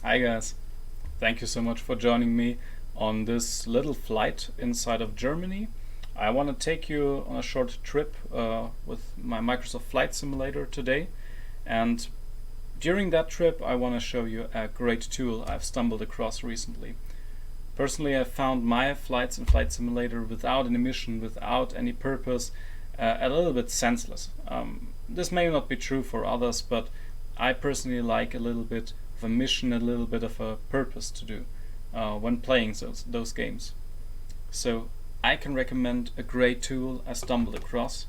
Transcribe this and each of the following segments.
Hi guys, thank you so much for joining me on this little flight inside of Germany. I want to take you on a short trip with my Microsoft Flight Simulator today, and during that trip I want to show you a great tool I've stumbled across recently. Personally, I found my flights in Flight Simulator without any mission, without any purpose, a little bit senseless. This may not be true for others, but I personally like a little bit of a mission, a little bit of a purpose to do when playing those games. So I can recommend a great tool I stumbled across.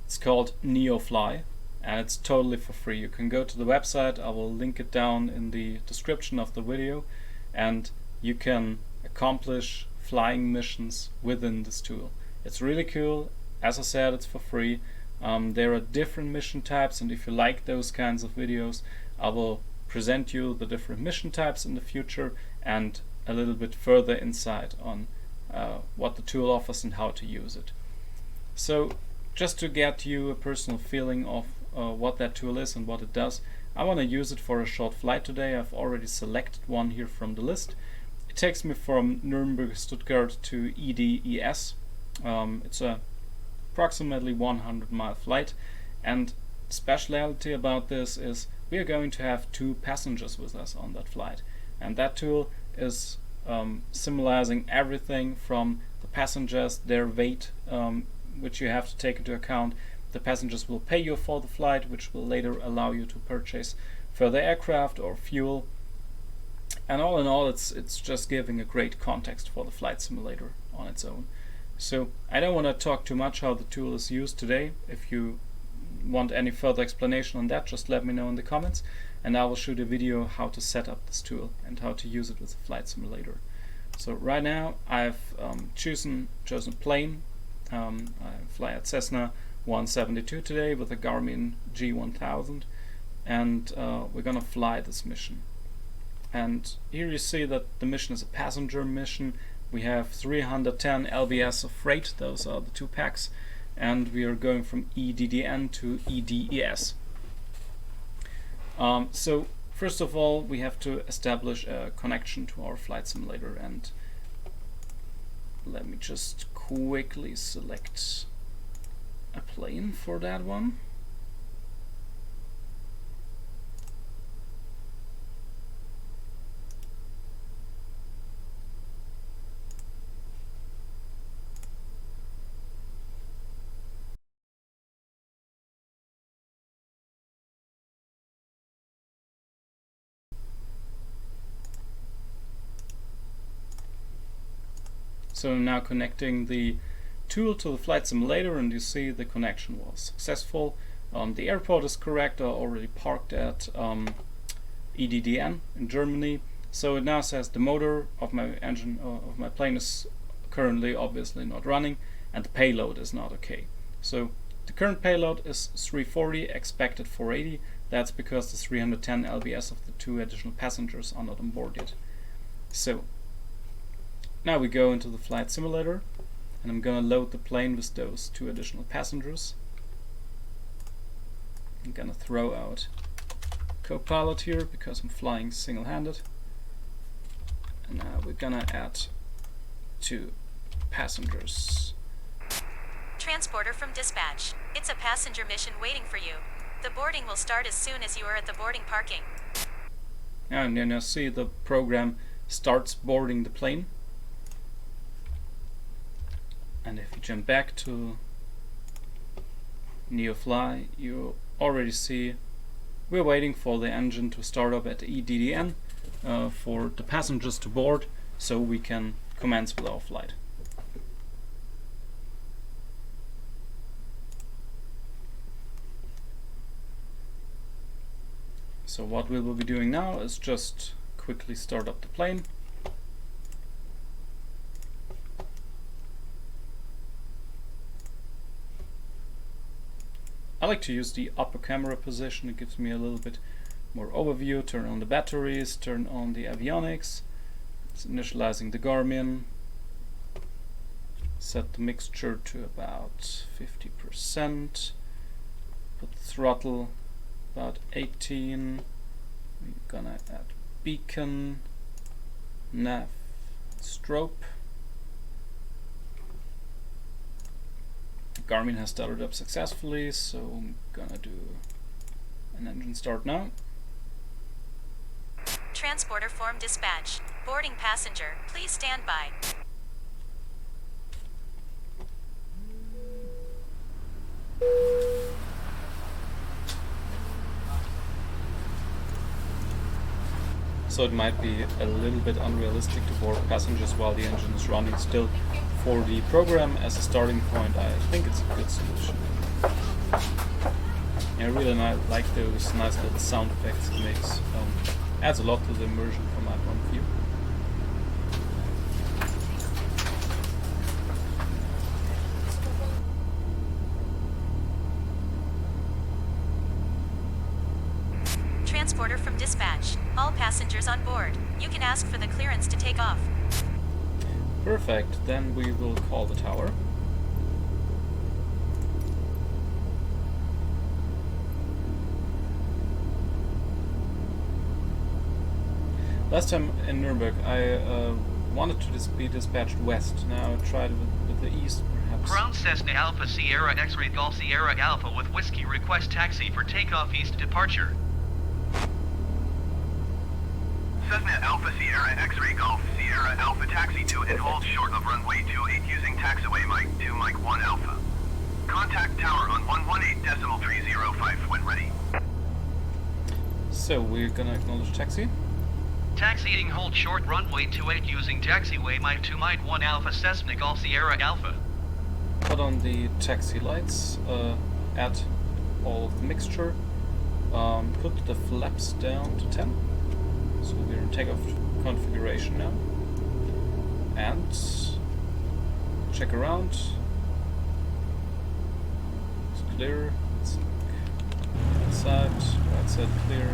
It's called NeoFly, and it's totally for free. You can go to the website, I will link it down in the description of the video, and you can accomplish flying missions within this tool. It's really cool. As I said, it's for free. There are different mission types, and if you like those kinds of videos, I will present you the different mission types in the future and a little bit further insight on what the tool offers and how to use it. So just to get you a personal feeling of what that tool is and what it does, I want to use it for a short flight today. I've already selected one here from the list. It takes me from Nuremberg, Stuttgart to EDES. It's a approximately 100-mile flight, and speciality about this is we are going to have 2 passengers with us on that flight, and that tool is symbolizing everything from the passengers, their weight, which you have to take into account. The passengers will pay you for the flight, which will later allow you to purchase further aircraft or fuel, and all in all it's just giving a great context for the flight simulator on its own. So I don't want to talk too much how the tool is used today. If you want any further explanation on that, just let me know in the comments, and I will shoot a video how to set up this tool and how to use it with the flight simulator. So right now I've chosen a plane. I fly at Cessna 172 today with a Garmin G1000, and we're gonna fly this mission. And here you see that the mission is a passenger mission. We have 310 lbs of freight, those are the 2 packs, and we are going from EDDN to EDES. So first of all, we have to establish a connection to our flight simulator, and let me just quickly select a plane for that one. So now connecting the tool to the flight simulator, and you see the connection was successful. The airport is correct. I already parked at EDDN in Germany. So it now says the motor of my engine of my plane is currently obviously not running, and the payload is not okay. So the current payload is 340, expected 480. That's because the 310 lbs of the 2 additional passengers are not on board yet. So now we go into the flight simulator, and I'm gonna load the plane with those 2 additional passengers. I'm gonna throw out Copilot here because I'm flying single-handed, and now we're gonna add 2 passengers. Transporter from dispatch. It's a passenger mission waiting for you. The boarding will start as soon as you are at the boarding parking. And then you see the program starts boarding the plane. And if you jump back to NeoFly, you already see we're waiting for the engine to start up at EDDN for the passengers to board, so we can commence with our flight. So what we will be doing now is just quickly start up the plane. I like to use the upper camera position. It gives me a little bit more overview. Turn on the batteries, turn on the avionics. It's initializing the Garmin. Set the mixture to about 50%. Put the throttle about 18. We're gonna add beacon, nav, strobe. Garmin has started up successfully, so I'm gonna do an engine start now. Transporter form dispatch. Boarding passenger, please stand by. So it might be a little bit unrealistic to board passengers while the engine is running. Still, for the program as a starting point, I think it's a good solution. I really like those nice little sound effects it makes. Adds a lot to the immersion from my point of view. Transporter from dispatch. All passengers on board. You can ask for the clearance to take off. Perfect, then we will call the tower. Last time in Nuremberg I wanted to be dispatched west. Now I tried with the east perhaps. Ground Cessna Alpha Sierra X-Ray Golf Sierra Alpha with Whiskey request taxi for takeoff east departure. Cessna Alpha Sierra X-Ray Golf Sierra Alpha taxi to and hold short of runway 28 using taxiway Mike 2 Mike 1 Alpha. Contact tower on 118.305 when ready. So we're gonna acknowledge taxi. Taxiing hold short runway 28 using taxiway Mike 2 Mike 1 Alpha Cessna Golf Sierra Alpha. Put on the taxi lights, add all of the mixture, put the flaps down to 10. So we're in takeoff configuration now. And check around. It's clear. It's right side clear,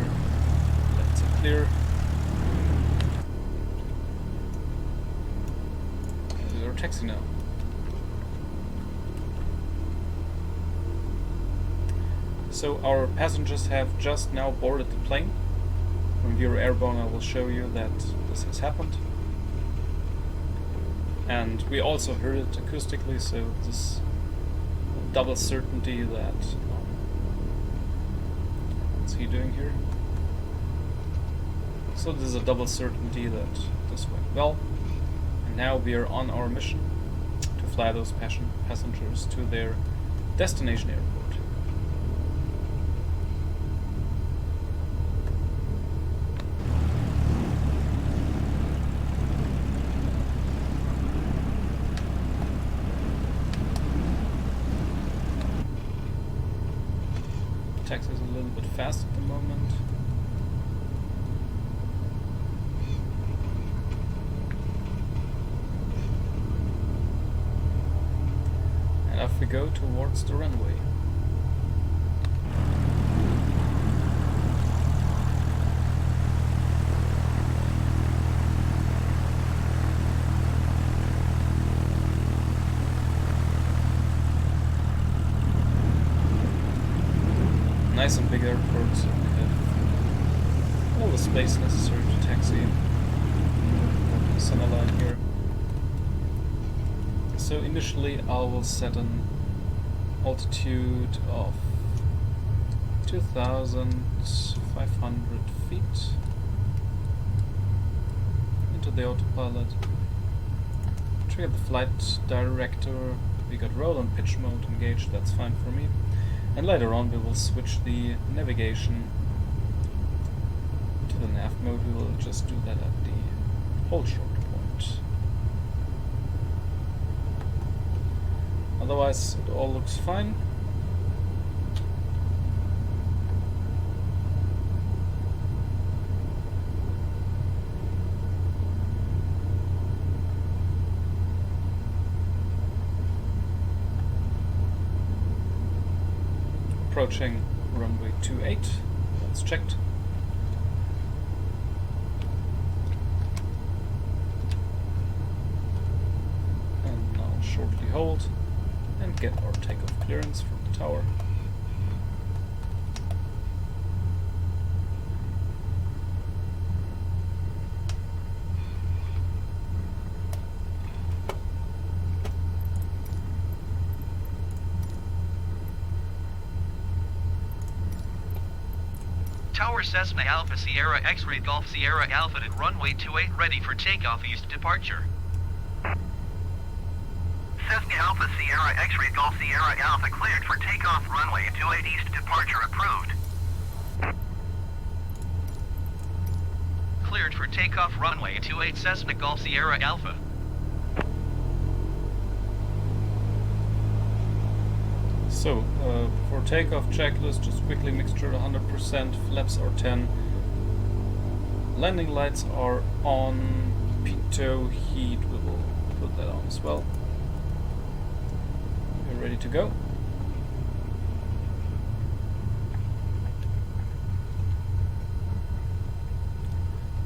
left side clear. This is our taxi now. So our passengers have just now boarded the plane. From Viewer Airborne I will show you that this has happened. And we also heard it acoustically, so this double certainty that... what's he doing here? So there's a double certainty that this went well. And now we are on our mission to fly those passengers to their destination airport. Taxi is a little bit fast at the moment. And off we go towards the runway. Nice and big airport, so we have all the space necessary to taxi. The center line here. So initially I will set an altitude of 2,500 feet into the autopilot. Trigger the flight director. We got roll and pitch mode engaged, that's fine for me. And later on we will switch the navigation to the nav mode. We will just do that at the hold short point. Otherwise it all looks fine. Approaching runway 28, that's checked. And now shortly hold and get our takeoff clearance from the tower. Tower Cessna Alpha Sierra X-Ray Golf Sierra Alpha at runway 28 ready for takeoff east departure. Cessna Alpha Sierra X-Ray Golf Sierra Alpha cleared for takeoff runway 28 east departure approved. Cleared for takeoff runway 28 Cessna Golf Sierra Alpha. So, for takeoff checklist, just quickly mixture 100%, flaps are 10, landing lights are on, pitot heat, we will put that on as well. We're ready to go.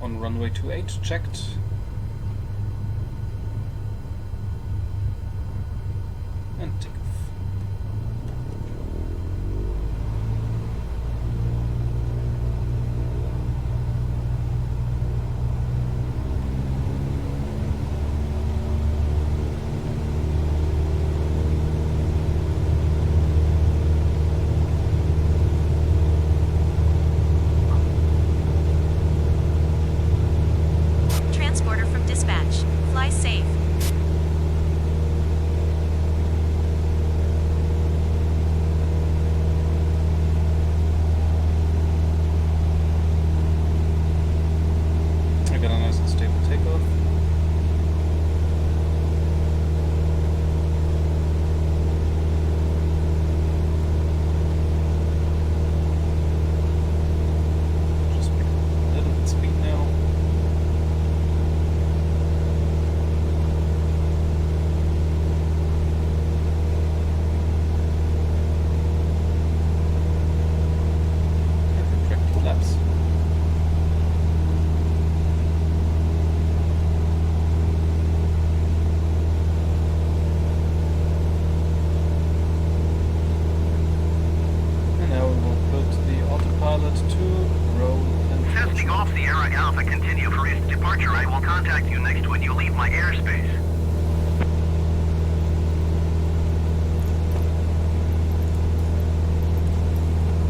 On runway 28, checked. And takeoff. Transporter from dispatch. Fly safe. I got a nice and stable takeoff. Just pick up a little bit speed now. And retract the flaps. And now we will put the autopilot to roll and Cessna Golf Sierra Alpha continue for east departure. I will contact you next when you leave my airspace.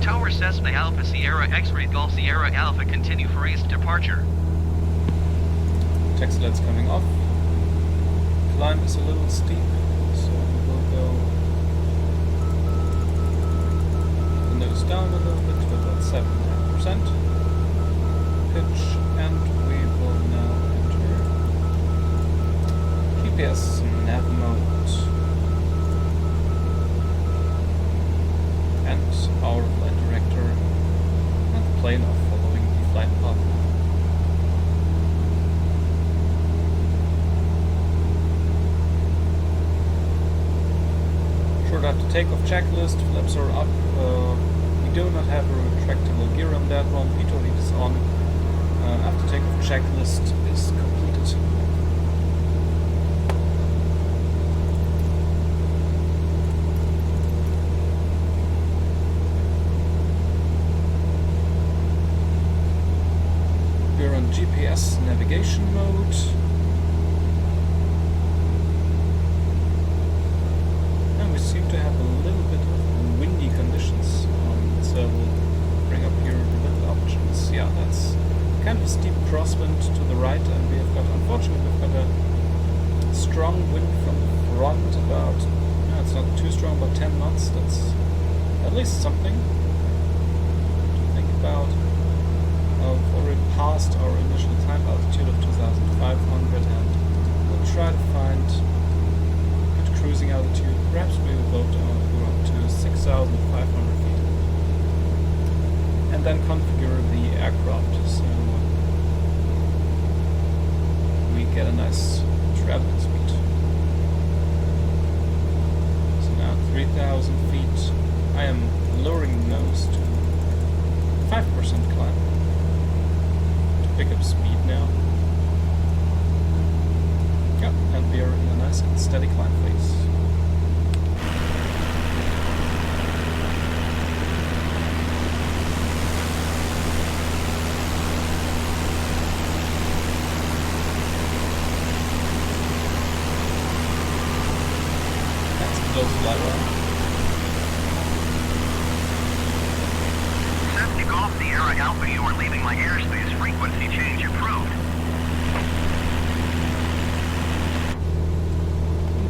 Tower Cessna Alpha Sierra X-Ray Golf Sierra Alpha continue for east departure. taxi lights coming off. Climb is a little steep, so we will go the nose down a little bit to about 7.5% pitch, and we will now enter GPS nav mode. And our flight director and the plane are following the flight path. Short after takeoff checklist, flaps are up. We do not have a retractable gear on that one. pitot heat is on. After takeoff checklist is completed. We're on GPS navigation mode. And we seem to have a little bit of windy conditions. So we'll bring up here the wind options. Yeah, that's kind of a steep crosswind to the right, and we have got, unfortunately, we've got a strong wind from the front, about, it's not too strong, about 10 knots. That's at least something to think about. We've already passed our initial climb altitude of 2,500, and we'll try to find a good cruising altitude. Perhaps we will go up to 6,500 feet, and then configure the aircraft so we get a nice traveling speed. So now 3,000 feet. I am lowering the nose to 5% climb. Pick up speed now. Yeah, and we are in a nice and steady climb phase. That's a close fly around. Cessna Golf Sierra Alpha, you are leaving my airspace. Frequency change approved.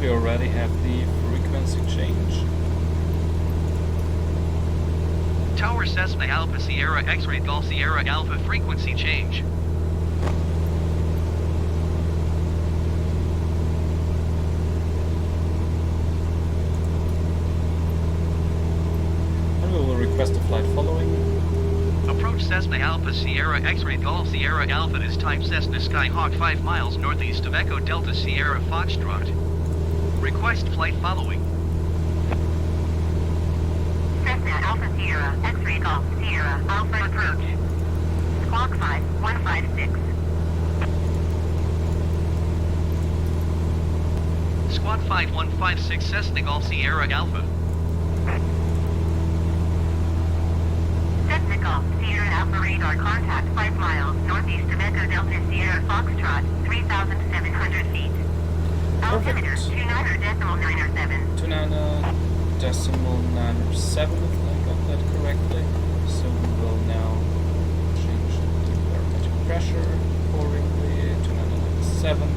We already have the frequency change. Tower Cessna Alpha Sierra X-Ray Golf Sierra Alpha frequency change. And we will request a flight following. Approach Cessna Alpha Sierra X-Ray Golf Sierra Alpha is type Cessna Skyhawk 5 miles northeast of Echo Delta Sierra Foxtrot. Request flight following. Cessna Alpha Sierra X-Ray Golf Sierra Alpha approach. Squawk 5156. Squad 5156 Cessna Golf Sierra Alpha. Cessna Golf Sierra Alpha radar contact 5 miles northeast of Echo Delta Sierra Foxtrot, 3,700 feet. Altimeter 29.907. 29.907, if I got that correctly. So we will now change the barometric pressure accordingly. 29.907.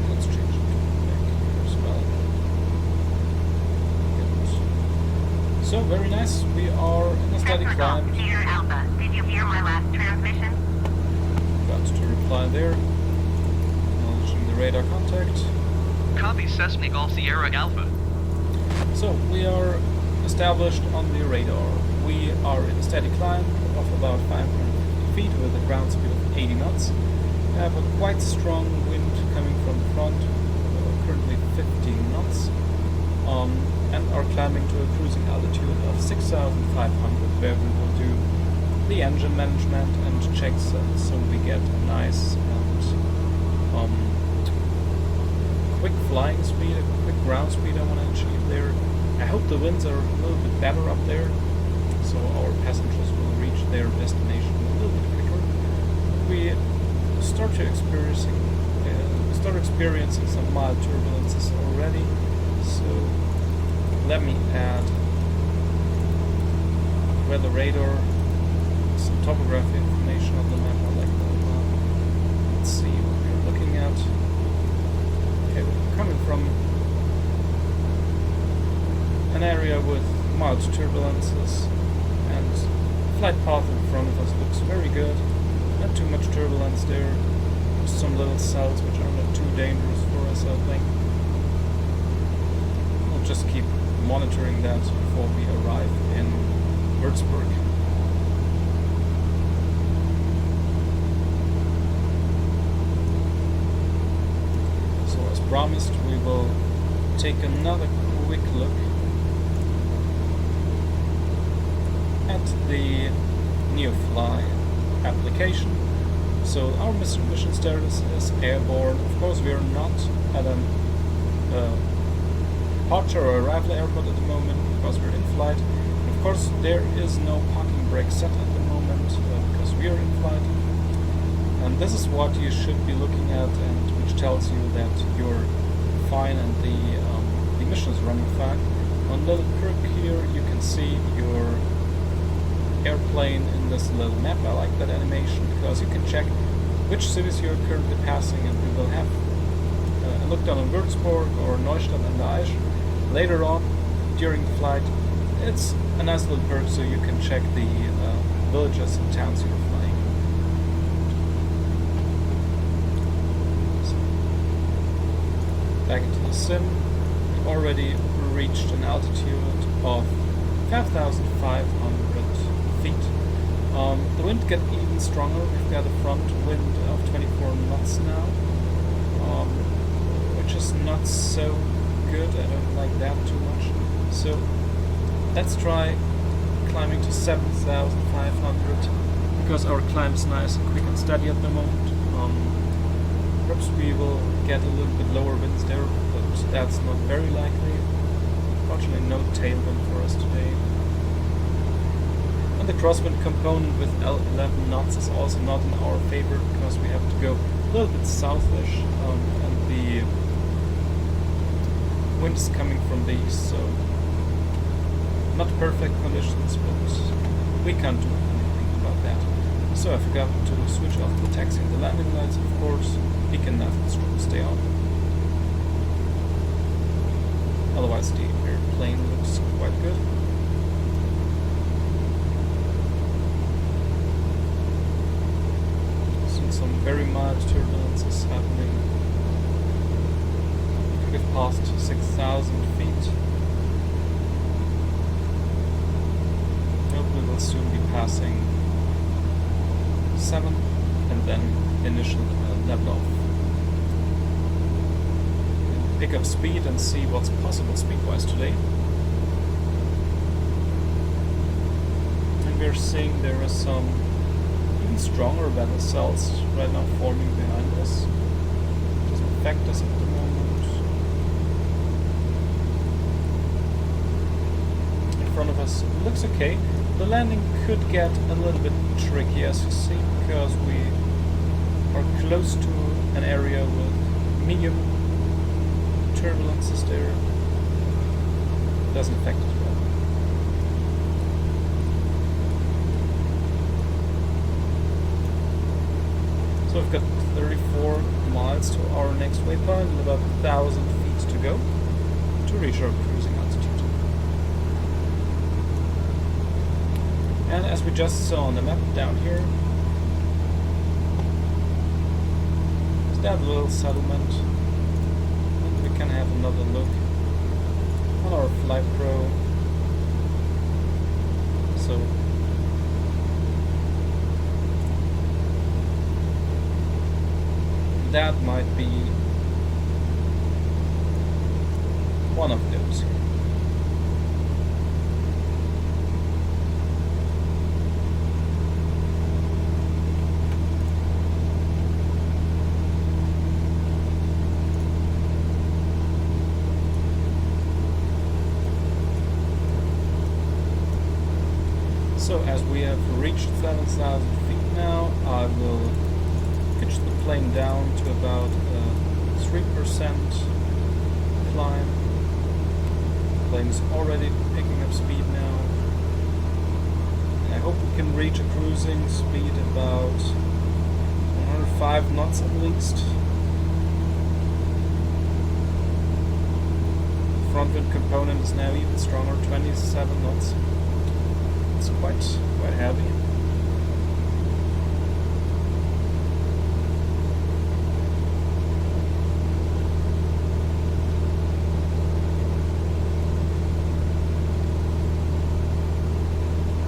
Let's change it back here as well. Good. So very nice. We are in a steady Cessna Golf climb. Sierra Alpha, did you hear my last transmission? Got to reply there. Acknowledging the radar contact. Copy Cessna Golf Sierra Alpha. So we are established on the radar. We are in a steady climb of about 550 feet with a ground speed of 80 knots. We have a quite strong wind coming from the front, currently 15 knots, and are climbing to a cruising altitude of 6,500, where we will do the engine management and checks, so we get a nice and quick flying speed, a quick ground speed I want to achieve there. I hope the winds are a little bit better up there, so our passengers will reach their destination a little bit quicker. We start experiencing some mild turbulences already, so let me add weather radar, some topography information on the map. I like that. Let's see what we're looking at. Okay, we're coming from an area with mild turbulences, and flight path in front of us looks very good. Not too much turbulence there. Just some little cells which are not too dangerous for us, I think. We'll just keep monitoring that before we arrive in Würzburg. So as promised, we will take another quick look at the NeoFly application. So our mission status is airborne. Of course, we are not at a departure or arrival airport at the moment because we're in flight. Of course, there is no parking brake set at the moment because we are in flight. And this is what you should be looking at, and which tells you that you're fine and the mission is running fine. On little perk here, you can see your airplane in this little map. I like that animation because you can check which cities you're currently passing, and we will have a look down on Würzburg or Neustadt an der Aisch later on during the flight. It's a nice little perk so you can check the villages and towns you're flying. So, back into the sim. We've already reached an altitude of 5,500 feet. The wind gets even stronger. We've got a front wind of 24 knots now, which is not so good. I don't like that too much. So let's try climbing to 7,500 because our climb's nice and quick and steady at the moment. Perhaps we will get a little bit lower winds there, but that's not very likely. Fortunately, no tailwind for us today. And the crosswind component with 11 knots is also not in our favor because we have to go a little bit southish, and the wind is coming from the east, so not perfect conditions, but we can't do anything about that. So I forgot to switch off the taxi and the landing lights, of course. Beacon nav will stay on. Otherwise the airplane looks quite good. Seen some very mild turbulences happening. We've passed 6,000 feet. Hopefully we'll soon be passing 7 and then initial level off. Pick up speed and see what's possible speed-wise today. And we're seeing there are some even stronger weather cells right now forming behind us. It doesn't affect us at the moment. In front of us looks okay. The landing could get a little bit tricky, as you see, because we are close to an area with medium turbulences there. Doesn't affect it well. So we've got 34 miles to our next waypoint and about 1,000 feet to go to reach our cruising altitude. And as we just saw on the map down here, is that little settlement. And we can have another look on our Flight Pro. So that might be one of those here. So as we have reached 7,000 feet now, I will pitch the plane down to about 3% climb. The plane is already picking up speed now. And I hope we can reach a cruising speed about 105 knots at least. The front wind component is now even stronger, 27 knots. It's quite heavy.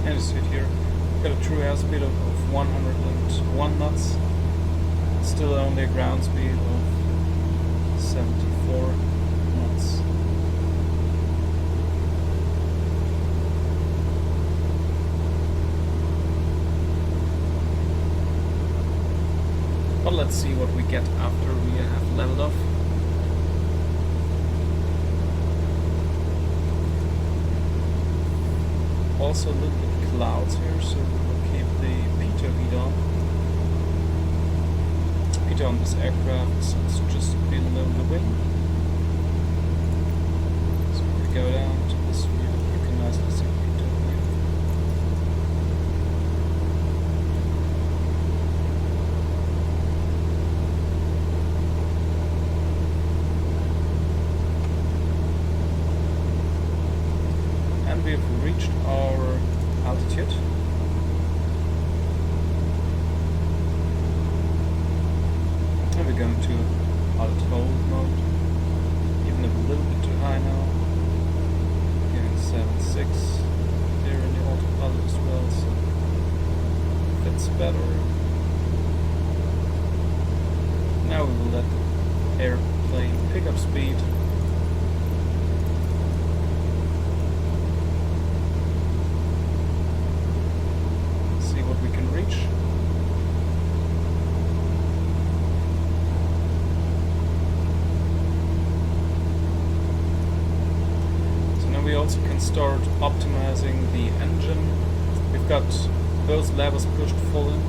And you see it here, got a true airspeed of 101 knots. Still only a ground speed of 74 knots. But let's see what we get after we have leveled off. Also a little bit clouds here, so we'll keep the pitot heat on. Pitot on this aircraft is just below the wing. So if we go down to this view, you can nicely see pitot here. We've reached our altitude. And we're going to auto mode, even a little bit too high now. Getting 7.6 there in the autopilot as well, so fits better. Now we will let the airplane pick up speed. We also can start optimizing the engine. We've got both levers pushed full in.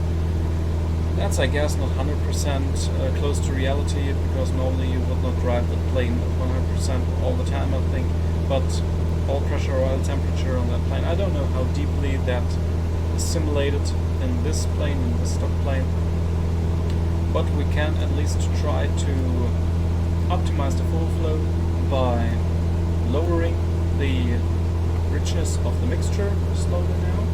That's, I guess, not 100% close to reality, because normally you would not drive the plane at 100% all the time, I think. But oil pressure, oil temperature on that plane, I don't know how deeply that is simulated. in this plane, in this stock plane, but we can at least try to optimize the fuel flow by lowering the richness of the mixture slowly now.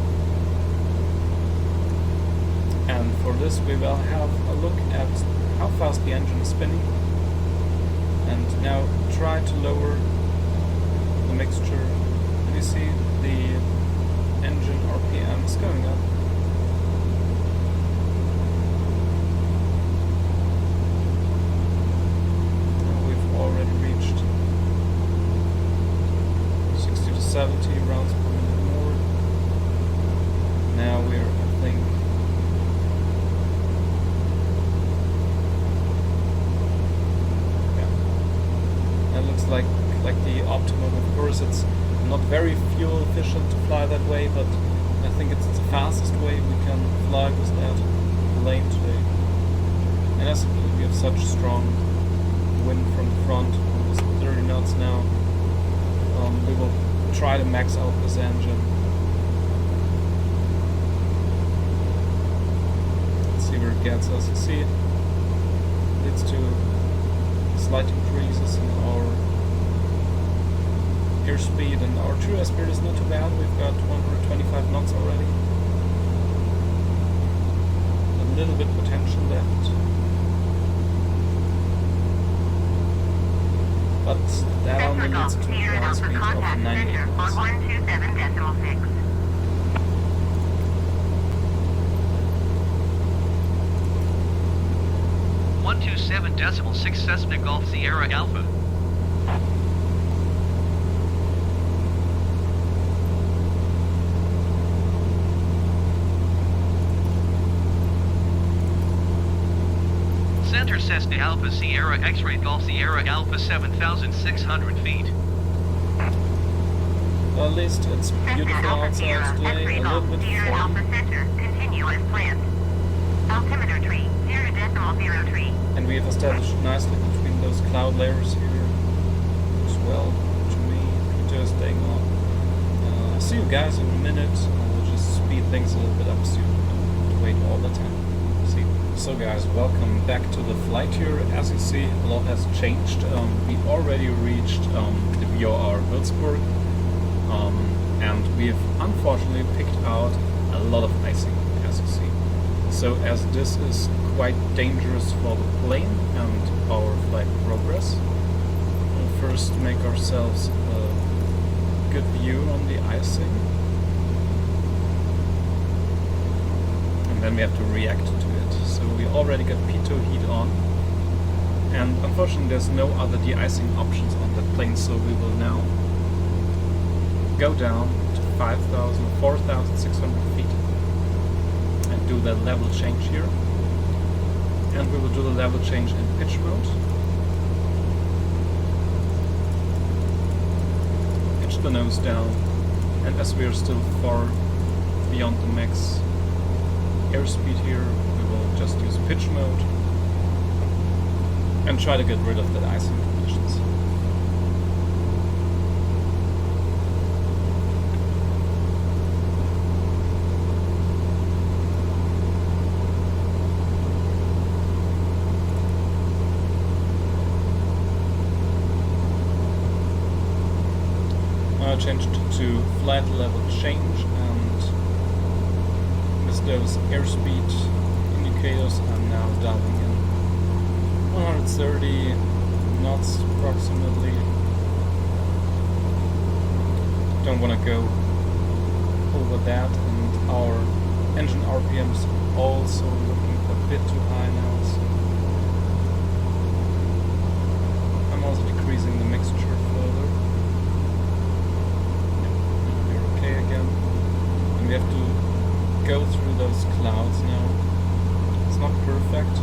And for this we will have a look at how fast the engine is spinning, and now try to lower the mixture. And you see the engine RPM is going up. And we've already reached 60 to 70 rounds per minute more. Now we're, I think, like the optimum. Of course, it's not very fuel efficient to fly that way, but I think it's the fastest way we can fly with that plane today. And as we have such strong wind from the front, almost 30 knots now, we will try to max out this engine. Let's see where it gets us. You see, it leads to slight increases in our airspeed, and our true airspeed is not too bad. We've got 125 knots already. A little bit potential left, but that only leads to a ground speed of 98 knots. 127.6. 127.6 Cessna Golf Sierra Alpha. Center Cessna Alpha Sierra X-Ray Golf Sierra Alpha 7,600 feet. Well, at least it's beautiful outside today, a little bit Sierra foggy. Alpha Center, continue as planned. Altimeter tree, 0.03. And we have established nicely between those cloud layers here. Looks well to me. Just staying on. I'll see you guys in a minute. We'll just speed things a little bit up so you don't have to wait all the time. See. So guys, welcome back to the flight here. As you see, a lot has changed. We already reached the VOR Würzburg, and we have unfortunately picked out a lot of icing, as you see. So as this is quite dangerous for the plane and our flight progress, we'll first make ourselves a good view on the icing, and then we have to react to it. So we already got pitot heat on, and unfortunately there's no other de-icing options on the plane, so we will now go down to 5,000 or 4,600 feet and do the level change here. And we will do the level change in pitch mode. Pitch the nose down, and as we are still far beyond the max airspeed here, we will just use pitch mode and try to get rid of that icing conditions. Changed to flight level change, and with those airspeed indicators I'm now dialing in 130 knots approximately. Don't want to go over that, and our engine RPM is also looking a bit too high now, so I'm also decreasing the mixture further. Again, and we have to go through those clouds now. It's not perfect,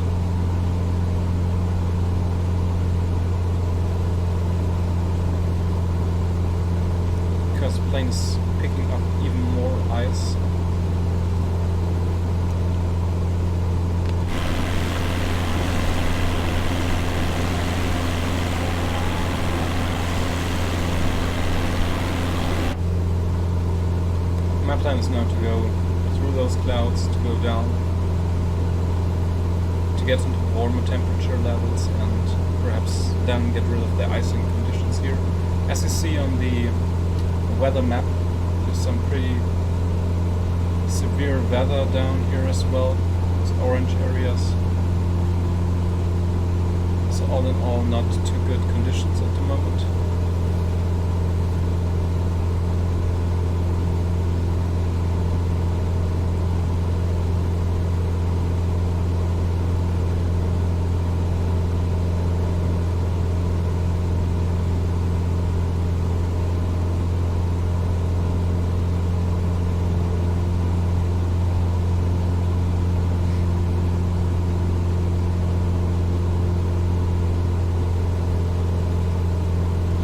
because the plane is picking up even more ice. My plan is now to go through those those clouds to go down, to get into warmer temperature levels, and perhaps then get rid of the icing conditions here. As you see on the weather map, there's some pretty severe weather down here as well, those orange areas. So all in all, not too good conditions at the moment.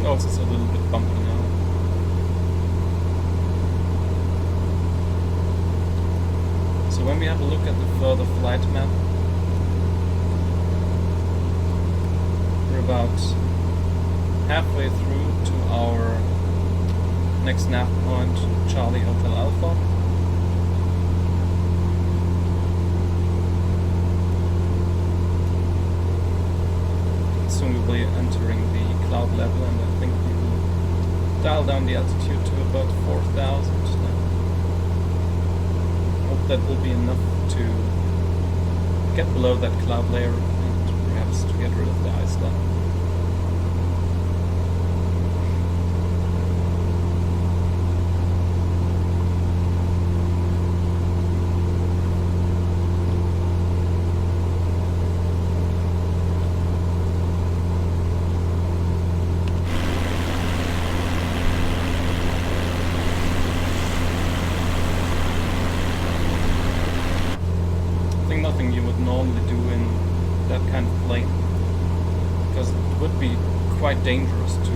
Also, it's a little bit bumpy now. So when we have a look at the further flight map, we're about halfway through to our next nav point, Charlie Hotel Alpha. Soon we'll be entering the cloud level, and I think we will dial down the altitude to about 4,000 now. Hope that will be enough to get below that cloud layer and perhaps to get rid of the ice level. Nothing you would normally do in that kind of plane, because it would be quite dangerous to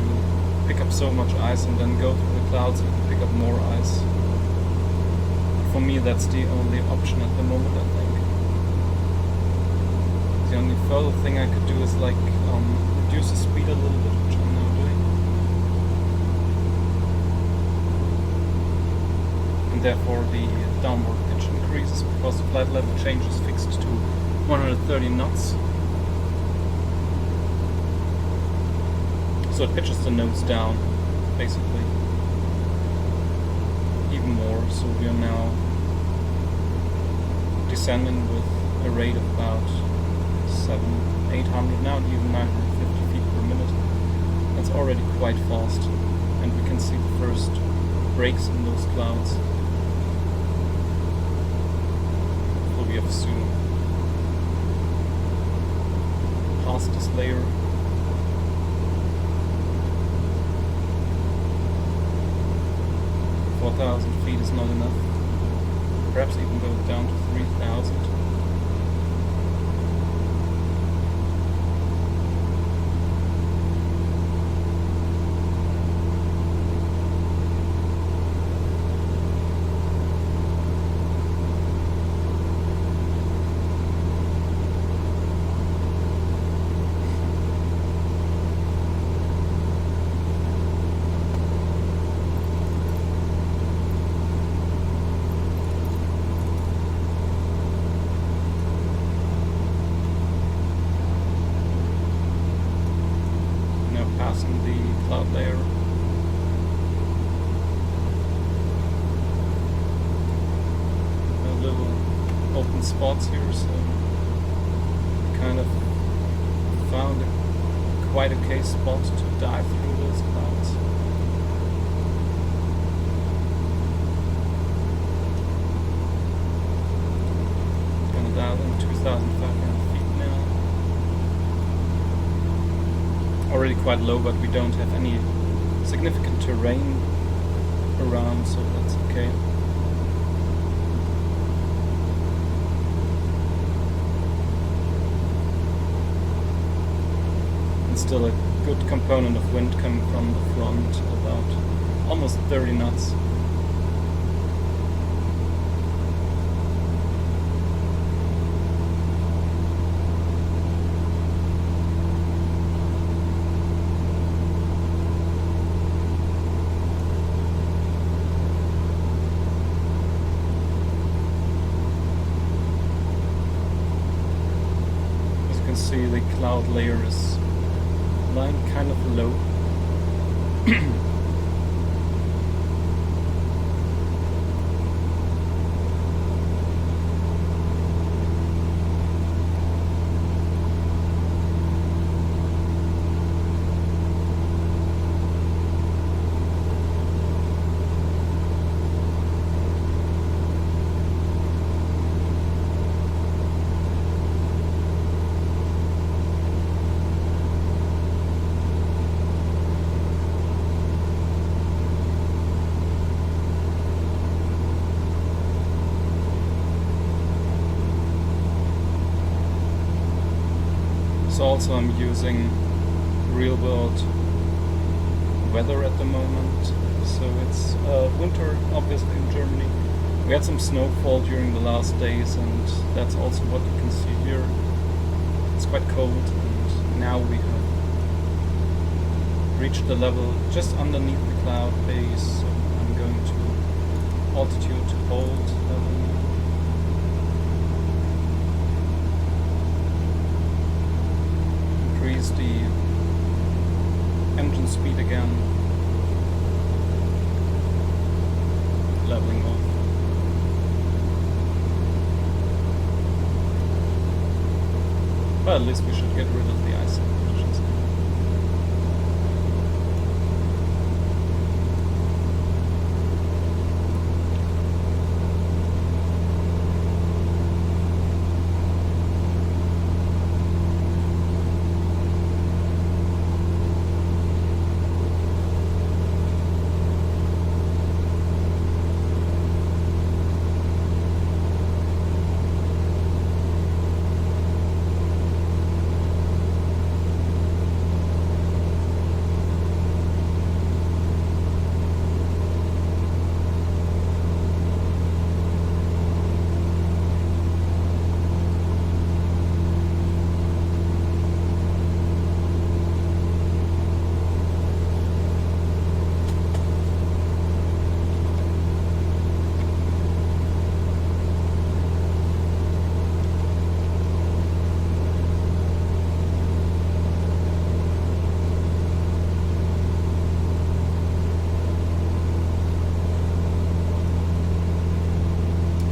pick up so much ice and then go through the clouds and pick up more ice. For me, that's the only option at the moment, I think. The only further thing I could do is like reduce the speed a little bit, which I'm now doing. And therefore the downward pitch increases because the flight level change is fixed to 130 knots. So it pitches the nose down, basically, even more. So we are now descending with a rate of about 800 now, and even 950 feet per minute. That's already quite fast, and we can see the first breaks in those clouds. We have soon past this layer. "4,000 feet is not enough. Perhaps even go down to 3,000. Passing the cloud layer. No little open spots here, so kind of found a quite okay spot to dive through those clouds. Gonna dial in 2,500 feet now. Already quite low, but we don't have any significant terrain around, so that's okay. And still a good component of wind coming from the front, about almost 30 knots. can see the cloud layer is lying kind of low. Also, I'm using real-world weather at the moment, so it's winter, obviously, in Germany. We had some snowfall during the last days, and that's also what you can see here. It's quite cold, and now we have reached the level just underneath the cloud base, so I'm going to altitude hold level. Increase the engine speed again, leveling off. But at least we should get rid of the ice conditions.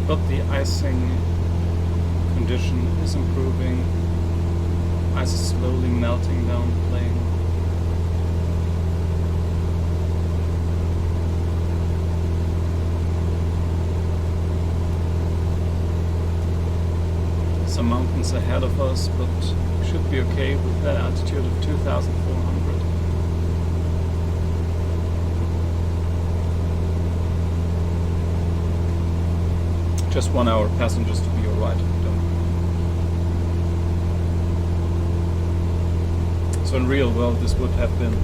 But the icing condition is improving. Ice is slowly melting down the plane. Some mountains ahead of us, but we should be okay with that altitude of 2,400. Just 1 hour passengers to be alright. So in real world this would have been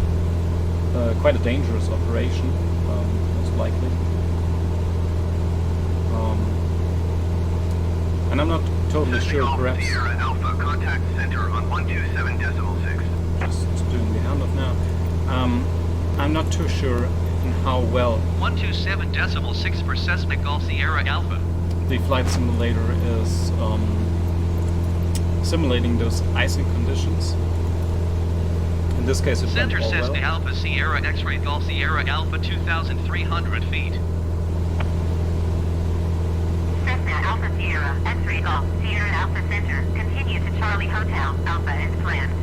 quite a dangerous operation, most likely. And I'm not totally sure, perhaps. Sierra Alpha, contact center on 127.6. Just doing the handoff now. I'm not too sure in how well 127.6 for Cessna Golf Sierra Alpha. the flight simulator is simulating those icing conditions. In this case, it Center went all Cessna well. Alpha Sierra X-Ray Golf Sierra Alpha 2,300 feet. Cessna Alpha Sierra X-Ray Golf Sierra Alpha Center. Continue to Charlie Hotel Alpha as planned.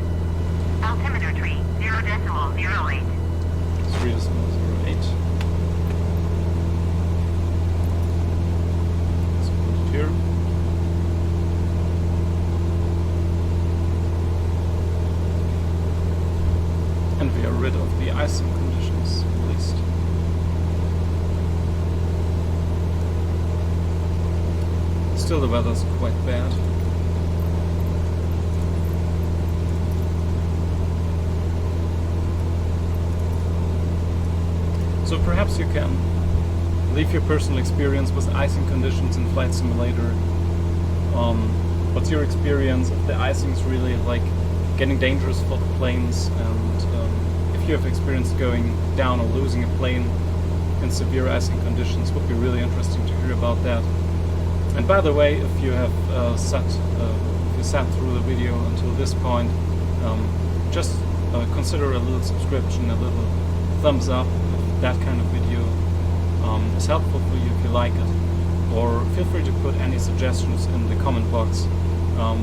Altimeter tree 0.08. 3.08. Let's put it here. And we are rid of the icing conditions, at least. Still, the weather's quite bad. So perhaps you can leave your personal experience with icing conditions in Flight Simulator. What's your experience if the icing is really like getting dangerous for the planes, and if you have experience going down or losing a plane in severe icing conditions, would be really interesting to hear about that. And by the way, if you have sat through the video until this point, just consider a little subscription, a little thumbs up if that kind of video is helpful for you, if you like it. Or feel free to put any suggestions in the comment box,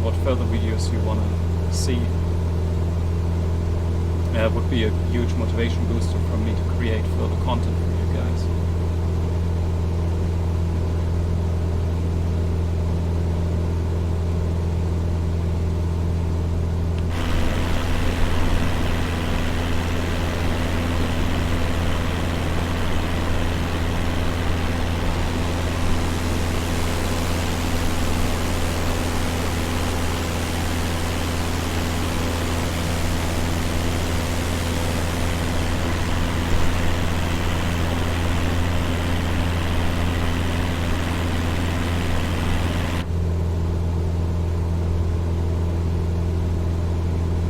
what further videos you want to see. It would be a huge motivation booster for me to create further content for you guys.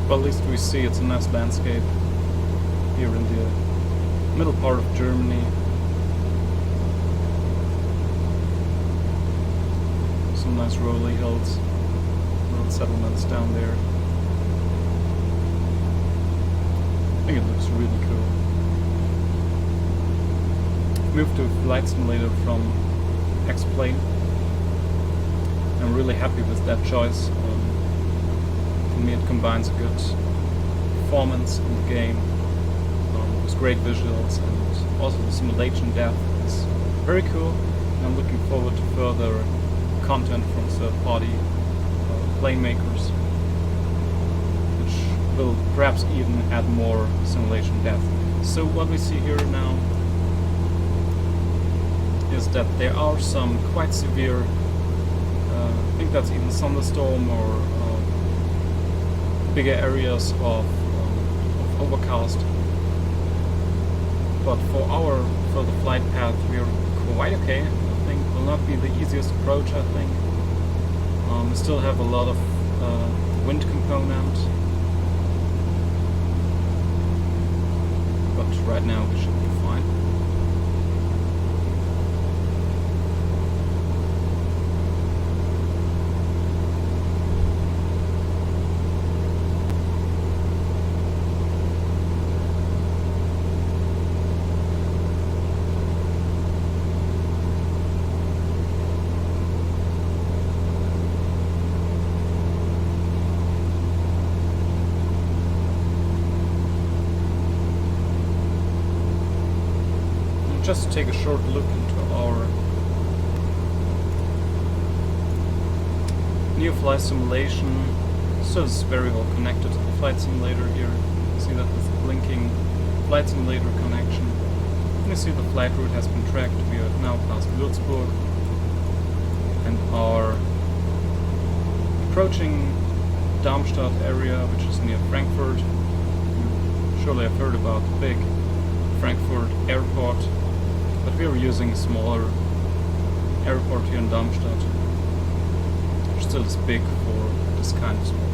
But at least we see it's a nice landscape here in the middle part of Germany. Some nice rolling hills, little settlements down there. I think it looks really cool. Moved to Flight Simulator from X-Plane. I'm really happy with that choice. For me, it combines a good performance in the game with great visuals, and also the simulation depth is very cool. And I'm looking forward to further content from third-party plane makers, which will perhaps even add more simulation depth. So what we see here now is that there are some quite severe, I think that's even thunderstorm or bigger areas of overcast. But for the flight path, we are quite okay. I think will not be the easiest approach. I think we still have a lot of wind component, but right now we should be fine. Just to take a short look into our NeoFly simulation. So it's very well connected to the flight simulator here. You see that with the blinking flight simulator connection. And you see the flight route has been tracked. We are now past Würzburg and are approaching Darmstadt area, which is near Frankfurt. You surely have heard about the big Frankfurt airport. But we are using a smaller airport here in Darmstadt, which still is big for this kind of small plane.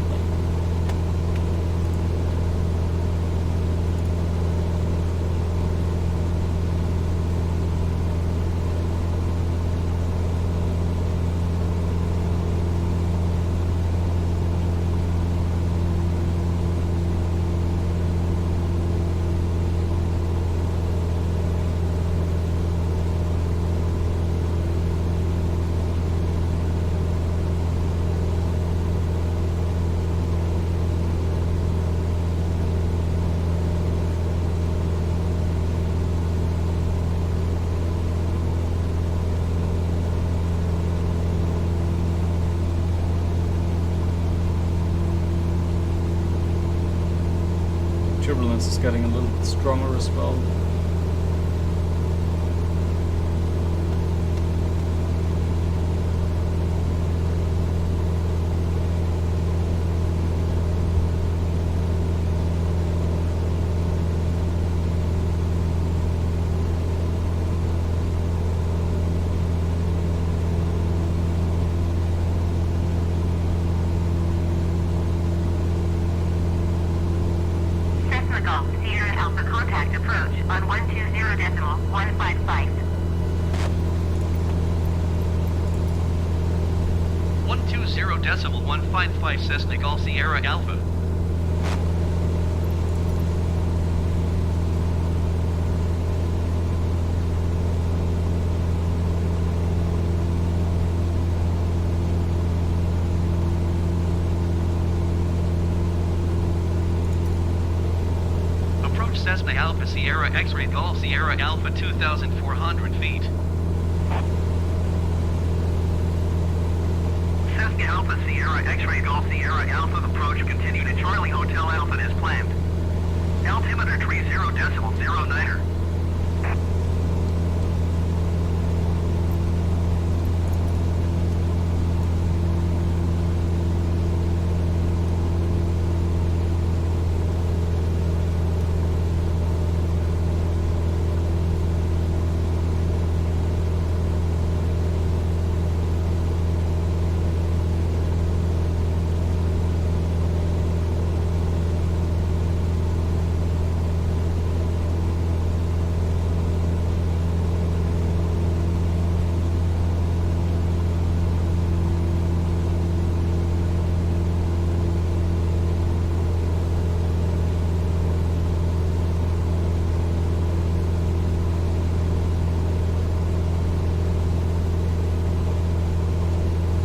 Turbulence is getting a little bit stronger as well. Sierra Alpha contact approach on 120.155. 120 0.155 Cessna Golf Sierra Alpha. Approach Cessna Alpha Sierra X-Ray Golf Sierra Alpha 2,400 feet. Cessna Alpha Sierra X-Ray Golf Sierra Alpha approach continue to Charlie Hotel Alpha as planned. Altimeter 30.09er.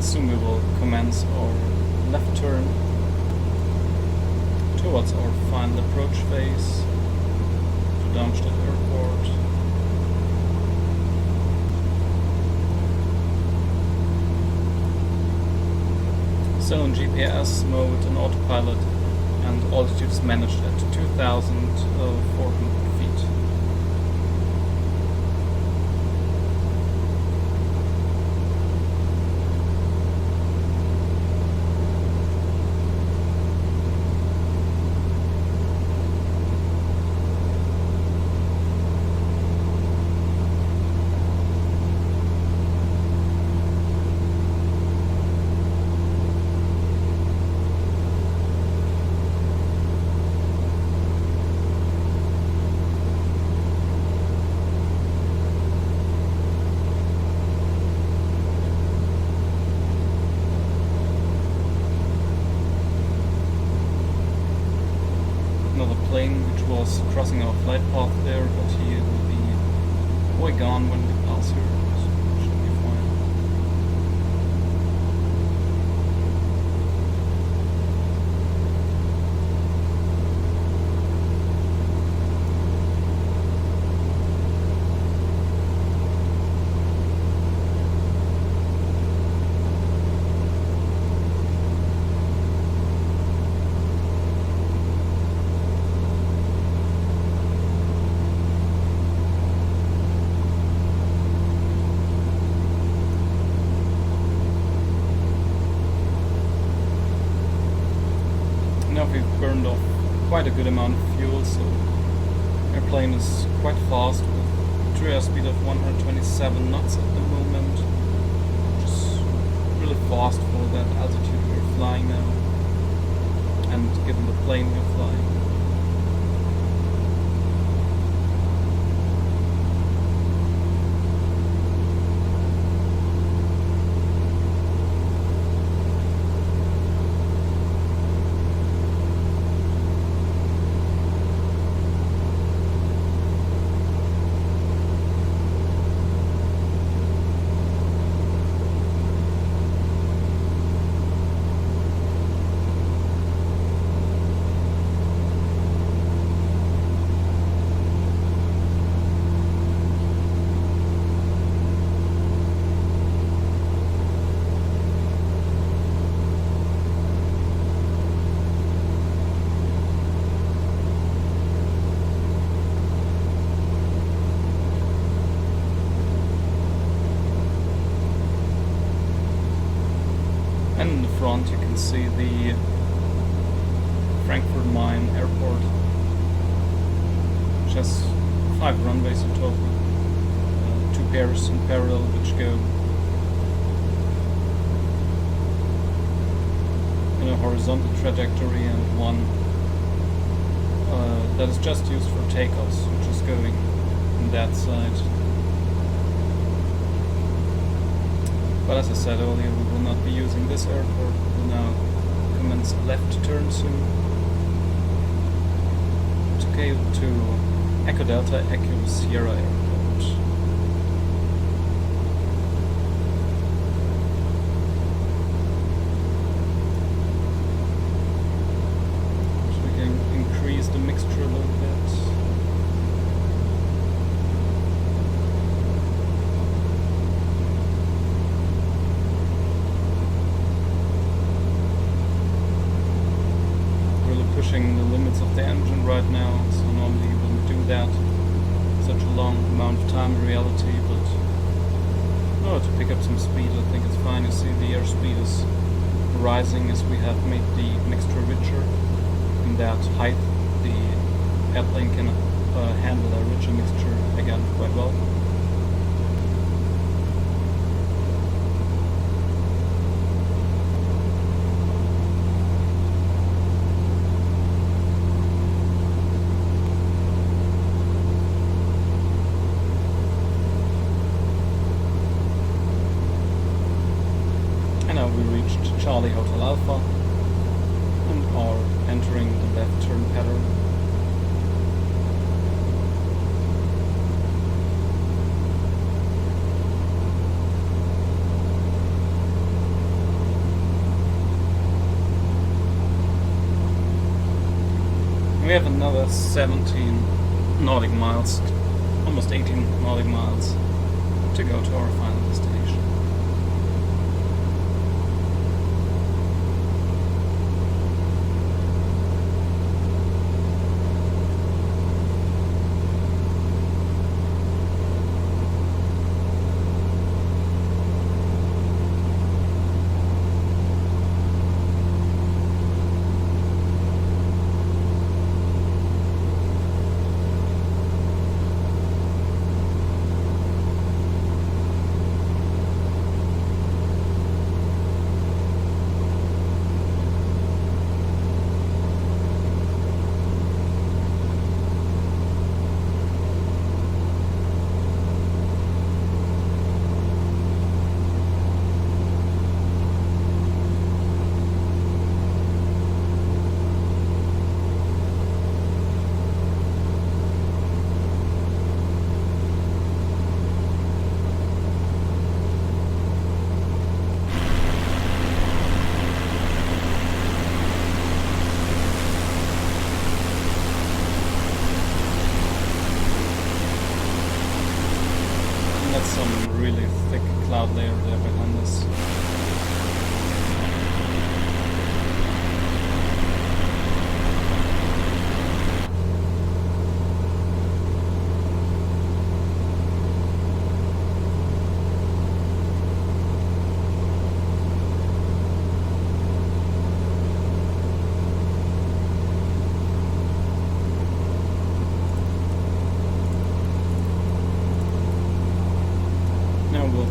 Soon we will commence our left turn towards our final approach phase to Darmstadt Airport. Still in GPS mode and autopilot, and altitude is managed at 2,400 feet. Which was crossing our flight path there, but he will be way gone when we pass here, so should be fine. Now we've burned off quite a good amount of fuel, so airplane is quite fast with true airspeed of 127 knots at the moment, which is really fast for that altitude we're flying now, and given the plane we're flying. And in the front you can see the Frankfurt Main airport, which has 5 runways in total, 2 pairs in parallel which go in a horizontal trajectory, and one that is just used for takeoffs, which is going on that side. But as I said earlier, we will not be using this airport. We will now commence a left turn soon. To Echo Delta, Echo Sierra Airport. So we can increase the mixture a little bit. Really pushing the limits of the engine right now. So normally you wouldn't do that such a long amount of time in reality, but no, to pick up some speed I think it's fine. You see the airspeed is rising as we have made the mixture richer. In that height the airplane can handle a richer mixture again quite well. Charlie Hotel Alpha and are entering the left turn pattern. We have another 17 nautic miles, almost 18 nautic miles to go to our final destination. Some really thick cloud layer there behind us.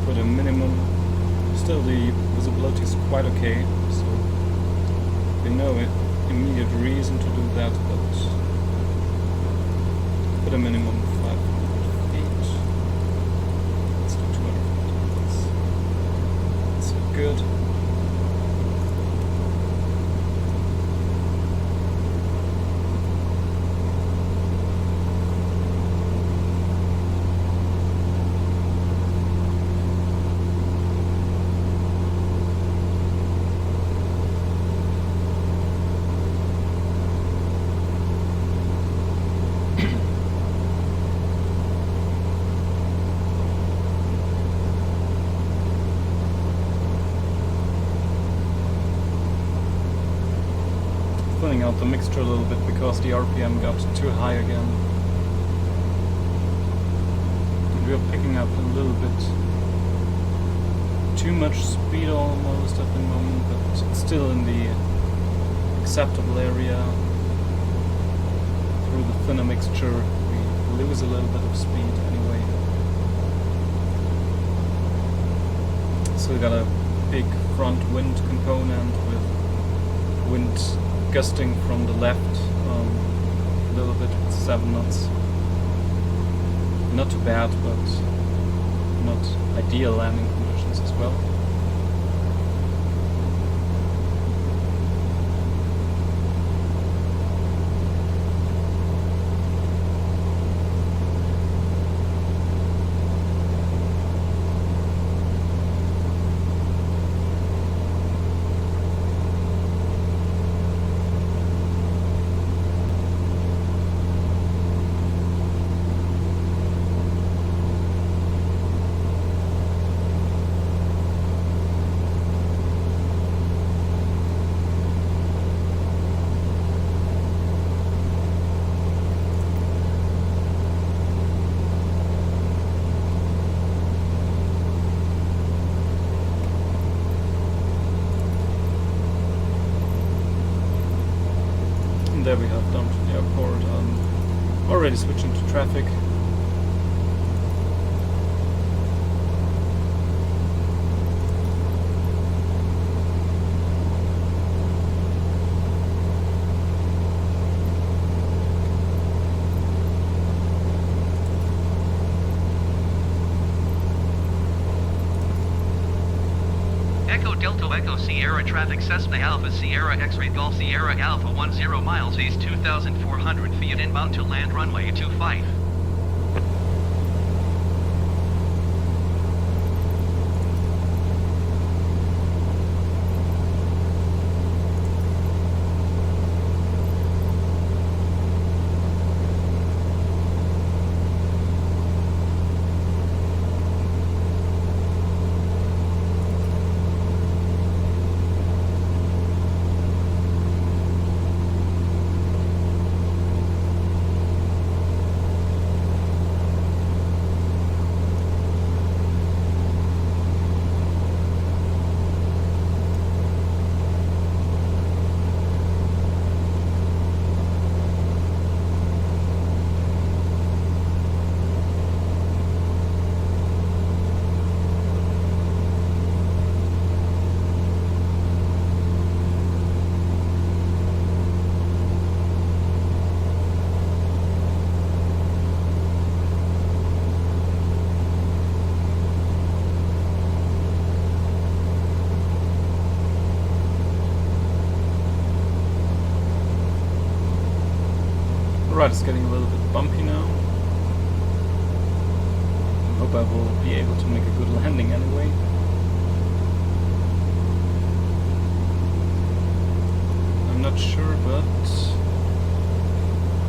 Put a minimum. Still the visibility is quite okay, so we know immediate reason to do that, but put a minimum of 500 feet. Let's do 200 feet. That's good. Thinning out the mixture a little bit because the RPM got too high again. And we are picking up a little bit too much speed almost at the moment, but it's still in the acceptable area. Through the thinner mixture we lose a little bit of speed anyway. So we got a big front wind component with wind gusting from the left a little bit with 7 knots. Not too bad, but not ideal landing conditions as well. And there we have down to the airport. Already switching to traffic. Echo Delta Echo Sierra traffic Cessna Alpha Sierra X-Ray Golf Sierra Alpha 10 miles east 2,400 feet inbound to land runway 25. Right, it's getting a little bit bumpy now. I hope I will be able to make a good landing anyway. I'm not sure, but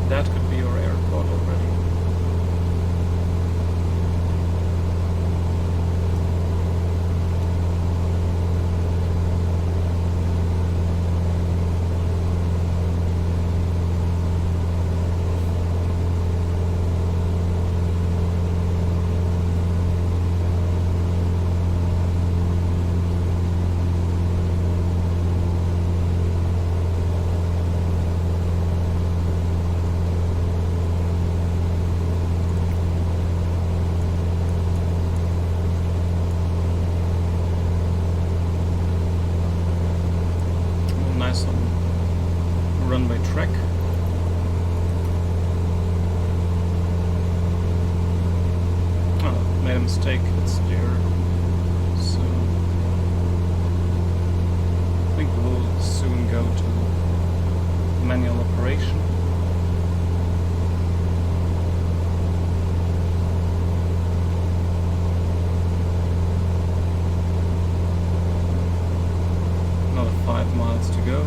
that could be our airport already. Nice on runway track. Oh, made a mistake. It's there. So I think we'll soon go to manual operation. Another 5 miles to go.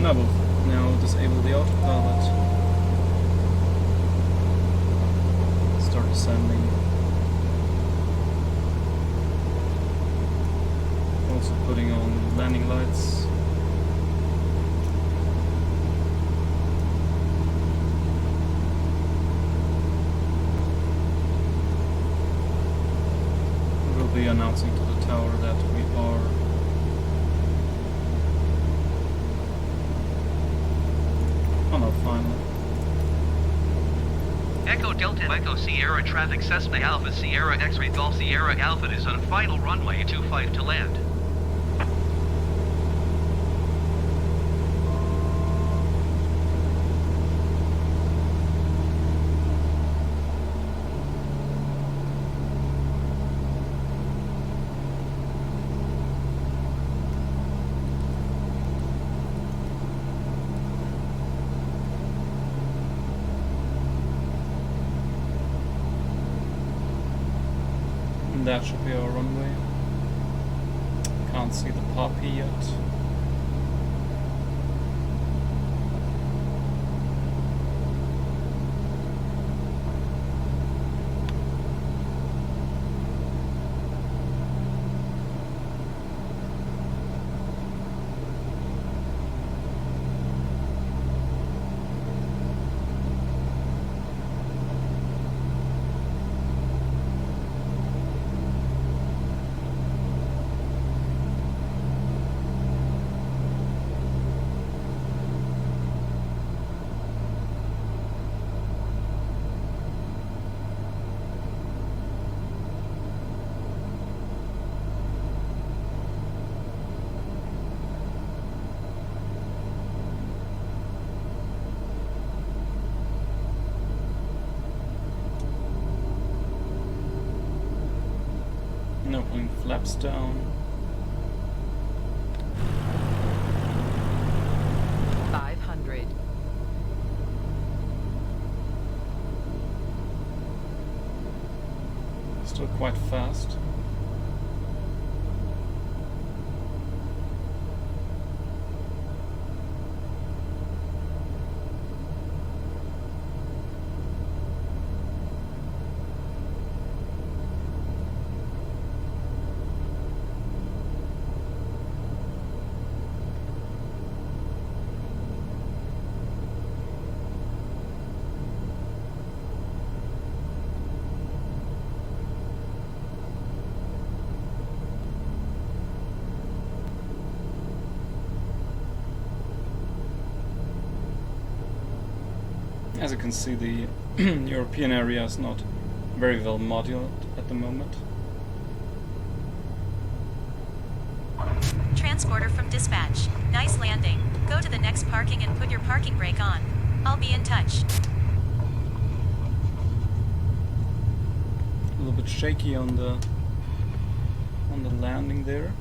I will now disable the autopilot. Start ascending. Also putting on landing lights. We'll be announcing to the tower that we are finally. Echo Delta Echo Sierra traffic Cessna Alpha Sierra X-Ray Golf Sierra Alpha is on final runway 25 to land. That should be our runway. Can't see the poppy yet. flaps down. 500. Still quite fast. As you can see, the European area is not very well modeled at the moment. Transporter from dispatch. Nice landing. Go to the next parking and put your parking brake on. I'll be in touch. A little bit shaky on the landing there,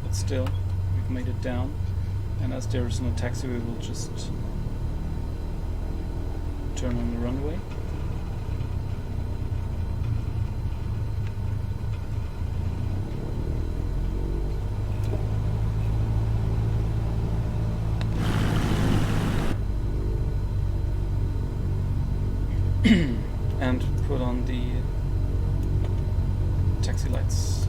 but still, we've made it down. And as there is no taxi, we will just turn on the runway. And put on the taxi lights.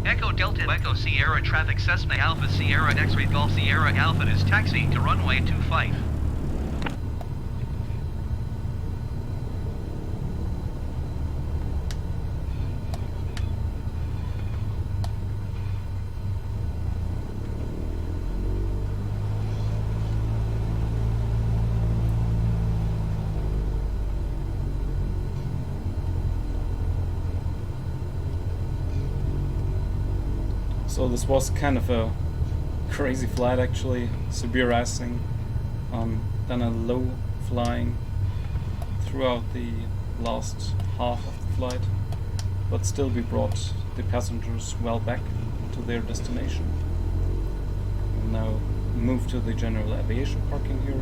Echo Delta Echo Sierra traffic Cessna Alpha Sierra X-Ray Golf Sierra Alpha is taxiing to runway 25. So this was kind of a crazy flight actually, severe icing, then a low flying throughout the last half of the flight, but still we brought the passengers well back to their destination. We'll now move to the general aviation parking here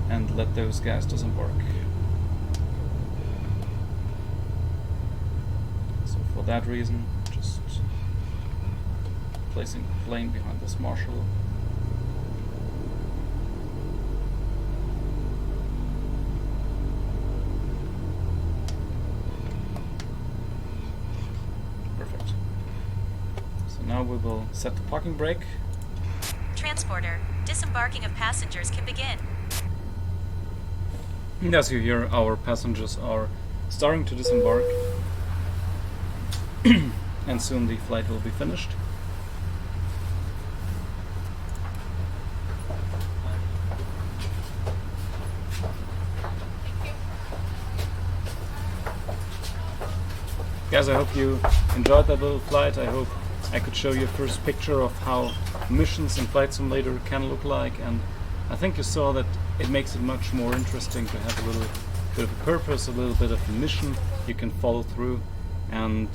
and let those guys disembark. For that reason, just placing the plane behind this marshal. Perfect. So now we will set the parking brake. Transporter. Disembarking of passengers can begin. And as you hear, our passengers are starting to disembark. And soon the flight will be finished. Guys, I hope you enjoyed that little flight. I hope I could show you a first picture of how missions in Flight Simulator can look like, and I think you saw that it makes it much more interesting to have a little bit of a purpose, a little bit of a mission you can follow through. And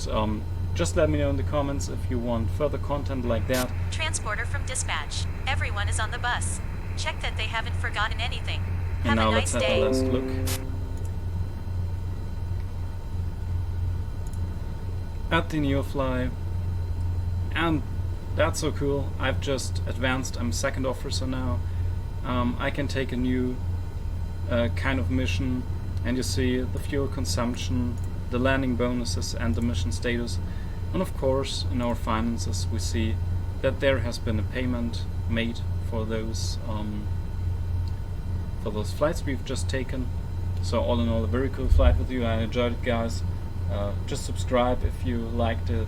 just let me know in the comments if you want further content like that. Transporter from dispatch. Everyone is on the bus. Check that they haven't forgotten anything. And Have now a let's nice have a day. last look. At the NeoFly. And that's so cool. I've just advanced. I'm second officer now. I can take a new kind of mission, and you see the fuel consumption, the landing bonuses and the mission status, and of course in our finances we see that there has been a payment made for those flights we've just taken. So all in all, a very cool flight with you. I enjoyed it, guys. Just subscribe if you liked it,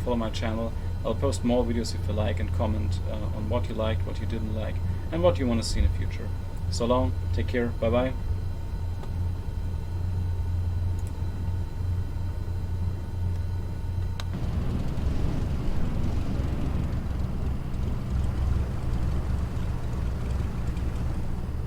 follow my channel. I'll post more videos if you like, and comment on what you liked, what you didn't like, and what you want to see in the future. So long, take care, bye bye.